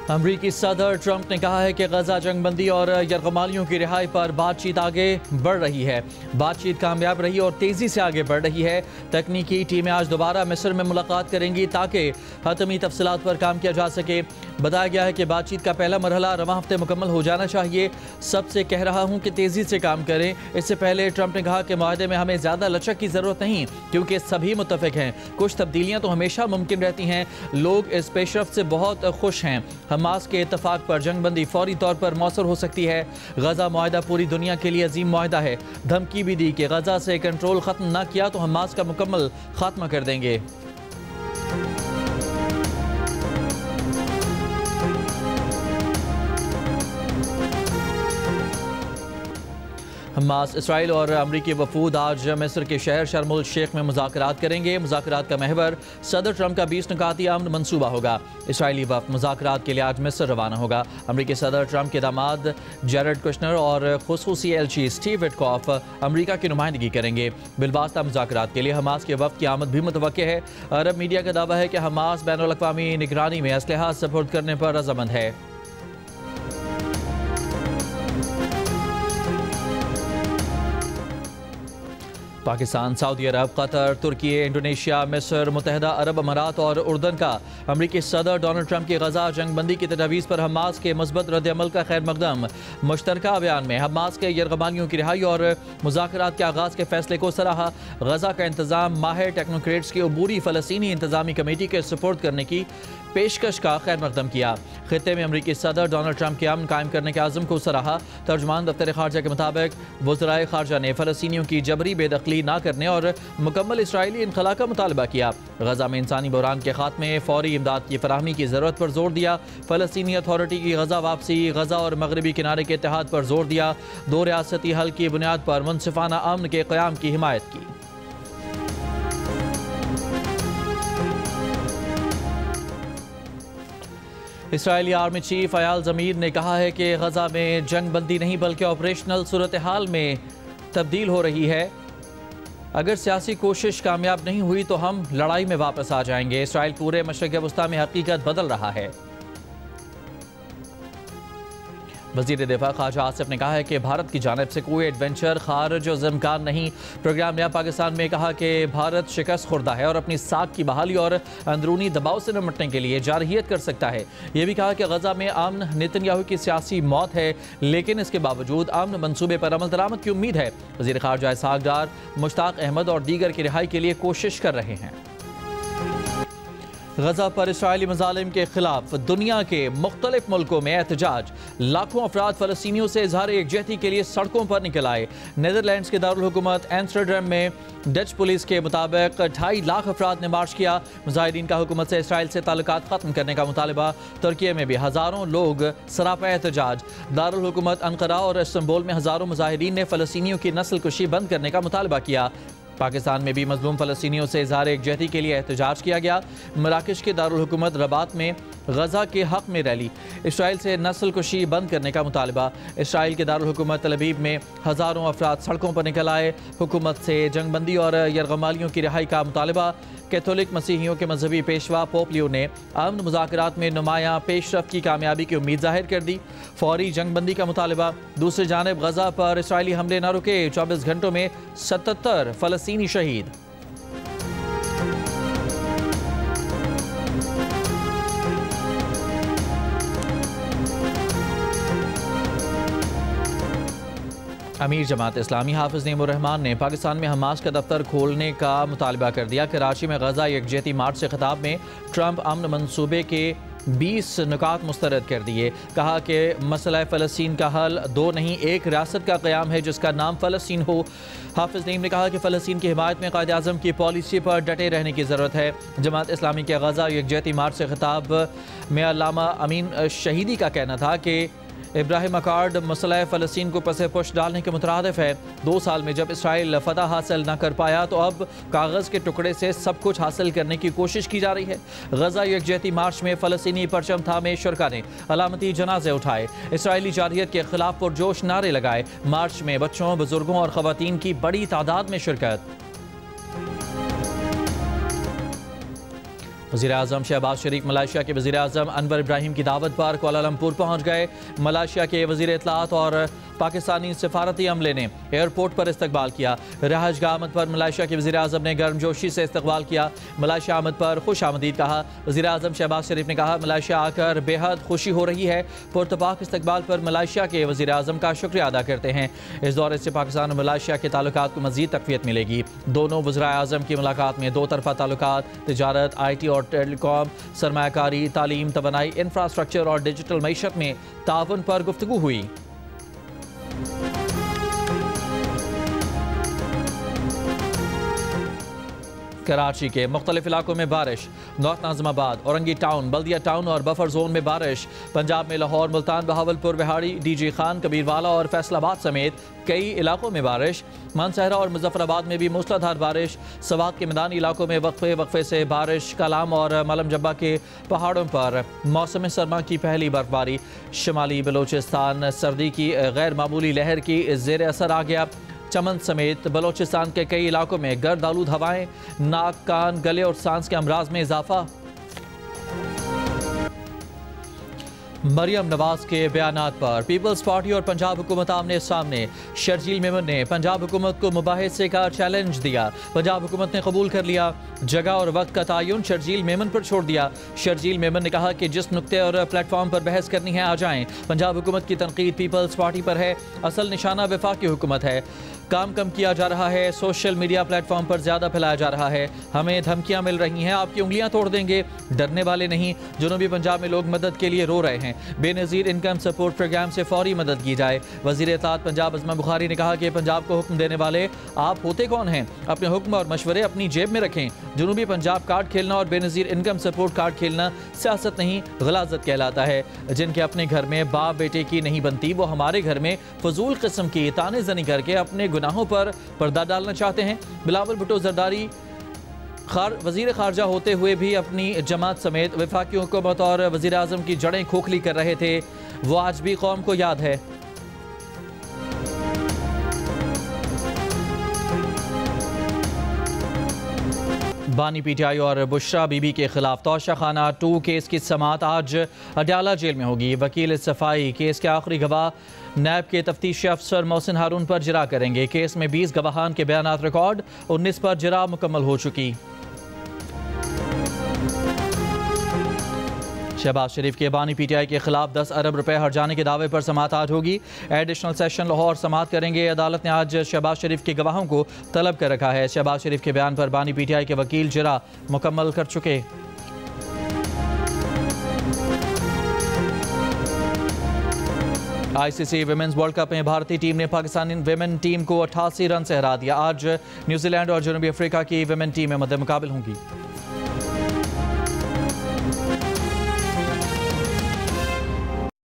अमरीकी सदर ट्रंप ने कहा है कि गजा जंगबंदी और यरगमालियों की रिहाई पर बातचीत आगे बढ़ रही है। बातचीत कामयाब रही और तेज़ी से आगे बढ़ रही है। तकनीकी टीमें आज दोबारा मिस्र में मुलाकात करेंगी ताकि हतमी तफसीलात पर काम किया जा सके। बताया गया है कि बातचीत का पहला मरहला रवां हफ्ते मुकम्मल हो जाना चाहिए। सबसे कह रहा हूँ कि तेज़ी से काम करें। इससे पहले ट्रंप ने कहा कि माहदे में हमें ज़्यादा लचक की ज़रूरत नहीं, क्योंकि सभी मुत्तफ़िक हैं। कुछ तब्दीलियाँ तो हमेशा मुमकिन रहती हैं। लोग इस पेशरफ से बहुत खुश हैं। हमास के इत्तफाक पर जंगबंदी फौरी तौर पर मौसर हो सकती है। गजा मुआहदा पूरी दुनिया के लिए अजीम मुआहदा है। धमकी भी दी कि गजा से कंट्रोल खत्म न किया तो हमास का मुकम्मल खात्मा कर देंगे। हमास, इसराइल और अमरीकी वफूद आज मिस्र के शहर शर्म उल शेख में मुज़ाकरात करेंगे। मुज़ाकरात का महवर सदर ट्रंप का 20 नुकाती अमन मनसूबा होगा। इसराइली वफ़द मुज़ाकरात के लिए आज मिस्र रवाना होगा। अमरीकी सदर ट्रंप के दामाद जेरेड कुशनर और खुसूसी एलची स्टीव विटकॉफ अमरीका की नुमाइंदगी करेंगे। बिलवास्ता मुज़ाकरात के लिए हमास के वफ़द की आमद भी मुतवक्के है। अरब मीडिया का दावा है कि हमास बैनुल अक़वामी निगरानी में असलहा सपुर्द करने पर रज़ामंद है। पाकिस्तान, सऊदी अरब, कतर, तुर्की, इंडोनेशिया, मिस्र, मुत्तहदा अरब अमारात और उर्दन का अमरीकी सदर डोनाल्ड ट्रंप की गजा जंगबंदी की तजवीज़ पर हमास के मुस्बत रद्द-ए-अमल का खैर मकदम। मुश्तरका बयान में हमास के यरगमालियों की रिहाई और मुज़ाकरात के आगाज़ के फैसले को सराहा। गजा का इंतज़ाम माहिर टेक्नोक्रेट्स की अबूरी फ़लस्तीनी इंतज़ामी कमेटी के सुपुर्द करने की पेशकश का खैर मकदम किया। खित्ते में अमरीकी सदर डोनाल्ड ट्रंप के अमन कायम करने के आज़म को सराहा। तर्जुमान दफ्तर खारजा के मुताबिक वज़राए खारजा ने फ़लस्तीनियों की जबरी बेदखली ना करने और मुकम्मल इसराइली इनखला का मुतालबा किया। गजा में इंसानी बहरान के खात्मे, फौरी इमदाद की फराहमी की ज़रूरत पर जोर दिया। फ़लस्तीनी अथॉरिटी की गजा वापसी, गजा और मगरबी किनारे के इत्तेहाद पर जोर दिया। दो रियासती हल की बुनियाद पर मुनसिफाना अमन के क़याम की हिमायत की। इसराइली आर्मी चीफ अयाल ज़मीर ने कहा है कि गजा में जंग बंदी नहीं बल्कि ऑपरेशनल सूरत हाल में तब्दील हो रही है। अगर सियासी कोशिश कामयाब नहीं हुई तो हम लड़ाई में वापस आ जाएंगे। इसराइल पूरे मशरिक़ वस्ता में हकीकत बदल रहा है। वज़ीर दिफा ख़ारजा आसिफ ने कहा है कि भारत की जानिब से कोई एडवेंचर खारिज और इम्कान नहीं। प्रोग्राम नया पाकिस्तान में कहा कि भारत शिकस्त खुर्दा है और अपनी साख की बहाली और अंदरूनी दबाव से निपटने के लिए जारहियत कर सकता है। यह भी कहा कि गजा में अमन नेतन्याहू की सियासी मौत है, लेकिन इसके बावजूद अमन मनसूबे पर अमल दरामद की उम्मीद है। वज़ीर ख़ारजा इसहाक़ डार मुश्ताक अहमद और दीगर की रिहाई के लिए कोशिश कर रहे हैं। गजा पर इसराइली मज़ालिम के खिलाफ दुनिया के मुख्तलिफ मुल्कों में एहतजाज। लाखों अफराद फ़लस्तीनियों से इज़हार एकजहती के लिए सड़कों पर निकल आए। नीदरलैंड्स के दारुल हुकूमत एम्स्टर्डम में डच पुलिस के मुताबिक 2.5 लाख अफराद ने मार्च किया। मुजाहिदीन का हुकूमत से इसराइल से ताल्लुकात ख़त्म करने का मुतालबा। तुर्की में भी हज़ारों लोग सरापा एहतजाज। दारुल हुकूमत अंकारा और इस्तांबुल में हज़ारों मुजाहिदीन ने फ़लस्तीनियों की नस्ल कुशी बंद करने का मुतालबा किया। पाकिस्तान में भी मजलूम फ़लस्तीनियों से इज़हार एकजहती के लिए एहतजाज किया गया। मराकश के दारुल हुकूमत रबात में गजा के हक़ में रैली। इसराइल से नस्ल कुशी बंद करने का मुतालबा। इसराइल के दारुल हुकूमत तल अवीव में हज़ारों अफराद सड़कों पर निकल आए। हुकूमत से जंगबंदी और यरगमालियों की रिहाई का मुतालबा। कैथोलिक मसीहियों के मजहबी पेशवा पोप लियो ने अमन मुज़ाकरात में नुमायां पेशरफ की कामयाबी की उम्मीद जाहिर कर दी। फौरी जंगबंदी का मुतालबा। दूसरी जानिब गजा पर इसराइली हमले न रुके। 24 घंटों में 77 फ़लस्तीनी शहीद। अमीर जमात इस्लामी हाफिज़ नईमुर रहमान ने पाकिस्तान में हमास का दफ्तर खोलने का मुतालबा कर दिया। कराची में गजा यकजहती मार्च से खिताब में ट्रंप अमन मनसूबे के 20 नुकात मुस्तरद कर दिए। कहा कि मसला फ़लस्तीन का हल दो नहीं एक रियासत का क़याम है जिसका नाम फ़लस्तीन हो। हाफिज़ नईम ने कहा कि फ़लस्तीन की हिमायत में कायद आज़म की पॉलिसी पर डटे रहने की ज़रूरत है। जमात इस्लामी के गजा यकजहती मार्च से खिताब में अल्लामा अमीन शहीदी का कहना था कि इब्राहिम अकार्ड मसला फ़लस्तीन को पसे पुश डालने के मुतरादिफ है। 2 साल में जब इसराइल फतह हासिल न कर पाया तो अब कागज़ के टुकड़े से सब कुछ हासिल करने की कोशिश की जा रही है। गजा यकजहती मार्च में फ़लस्तीनी परचम थामे शुरका ने अलामती जनाजे उठाए। इसराइली जारहियत के खिलाफ पुरजोश नारे लगाए। मार्च में बच्चों, बुजुर्गों और ख़वातीन की बड़ी तादाद में शिरकत। वज़ीर-ए-आज़म शहबाज शरीफ मलेशिया के वज़ीर-ए-आज़म अनवर इब्राहिम की दावत पर कुआलालंपुर पहुँच गए। मलेशिया के वज़ीर इत्तलात और पाकिस्तानी सफारती अमले ने एयरपोर्ट पर इस्तकबाल किया। रहायशगाह आमद पर मलेशिया के वज़ीर-ए-आज़म ने गर्मजोशी से इस्तकबाल किया। मलेशिया आमद पर खुश आमदीद कहा। वज़ीर-ए-आज़म शहबाज शरीफ ने कहा, मलेशिया आकर बेहद खुशी हो रही है। पुरतपाक इस्तकबाल पर मलेशिया के वज़ीर-ए-आज़म का शुक्रिया अदा करते हैं। इस दौरे से पाकिस्तान और मलेशिया के ताल्लुकात को मज़ीद तक़वियत मिलेगी। दोनों वज़ीर-ए-आज़म की मुलाकात में दो तरफ़ा ताल्लुकात, तिजारत, IT और टेलीकॉम, सरमायाकारी, तालीम, तवानाई, इंफ्रास्ट्रक्चर और डिजिटल मईशत में ताउन पर गुफ्तगू हुई। कराची के मुख्तलिफ इलाकों में बारिश। नॉर्थ नाज़िमाबाद, औरंगी टाउन, बल्दिया टाउन और बफर जोन में बारिश। पंजाब में लाहौर, मुल्तान, बहावलपुर, बिहाड़ी, DG खान, कबीरवाला और फैसलाबाद समेत कई इलाकों में बारिश। मानसहरा और मुजफ्फराबाद में भी मूसलाधार बारिश। सवात के मैदानी इलाकों में वक्फे से बारिश। कलाम और मलम जब्बा के पहाड़ों पर मौसम सरमा की पहली बर्फबारी। शमाली बलोचिस्तान सर्दी की गैर मामूली लहर की ज़ेर असर आ गया। चमन समेत बलोचिस्तान के कई इलाकों में गर्द आलूद हवाएं। नाक, कान, गले और सांस के अमराज में इजाफा। मरियम नवाज के बयानात पर पीपल्स पार्टी और पंजाब हुकूमत आमने सामने। शर्जील मेमन ने पंजाब हुकूमत को मुबाहिसे का चैलेंज दिया। पंजाब हुकूमत ने कबूल कर लिया। जगह और वक्त का तयन शर्जील मेमन पर छोड़ दिया। शर्जील मेमन ने कहा कि जिस नुक्ते और प्लेटफॉर्म पर बहस करनी है आ जाएं। पंजाब हुकूमत की तनकीद पीपल्स पार्टी पर है, असल निशाना वफाकी हुकूमत है। काम कम किया जा रहा है, सोशल मीडिया प्लेटफॉर्म पर ज़्यादा फैलाया जा रहा है। हमें धमकियां मिल रही हैं, आपकी उंगलियां तोड़ देंगे। डरने वाले नहीं। जनूबी पंजाब में लोग मदद के लिए रो रहे हैं। बेनज़ीर इनकम सपोर्ट प्रोग्राम से फौरी मदद की जाए। वज़ीर इत्तलात पंजाब अज़मा बुखारी ने कहा कि पंजाब को हुक्म देने वाले आप होते कौन हैं? अपने हुक्म और मशवरे अपनी जेब में रखें। जनूबी पंजाब कार्ड खेलना और बेनज़ीर इनकम सपोर्ट कार्ड खेलना सियासत नहीं, गलाजत कहलाता है। जिनके अपने घर में बाप बेटे की नहीं बनती, वो हमारे घर में फजूल किस्म की ताने जनी करके अपने गुनाहों पर पर्दा डालना चाहते हैं। बिलावल भुट्टो जरदारी वज़ीर ख़ारजा होते हुए भी अपनी जमात समेत वफाकी हुकूमत और वज़ीर आज़म की जड़ें खोखली कर रहे थे। वो आज भी कौम को याद है। बानी PTI और बुशरा बीबी के खिलाफ तोशाखाना 2 केस की समाअत आज अडयाला जेल में होगी। वकील सफाई केस के आखिरी गवाह नैब के तफ्तीशी अफसर मोहसिन हारून पर जिरा करेंगे। केस में 20 गवाहान के बयानात रिकॉर्ड, 19 पर जिरा मुकम्मल हो चुकी। शहबाज शरीफ के बानी PTI के खिलाफ 10 अरब रुपए हर्जाने के दावे पर समाअत आज होगी। एडिशनल सेशन लाहौर समाअत करेंगे। अदालत ने आज शहबाज शरीफ के गवाहों को तलब कर रखा है। शहबाज शरीफ के बयान पर बानी PTI के वकील जिरा मुकम्मल कर चुके। ICC विमेंस वर्ल्ड कप में भारतीय टीम ने पाकिस्तानी विमेन टीम को 88 रन से हरा दिया। आज न्यूजीलैंड और जनूबी अफ्रीका की विमेन टीमें मद्देमुकाबिल होंगी।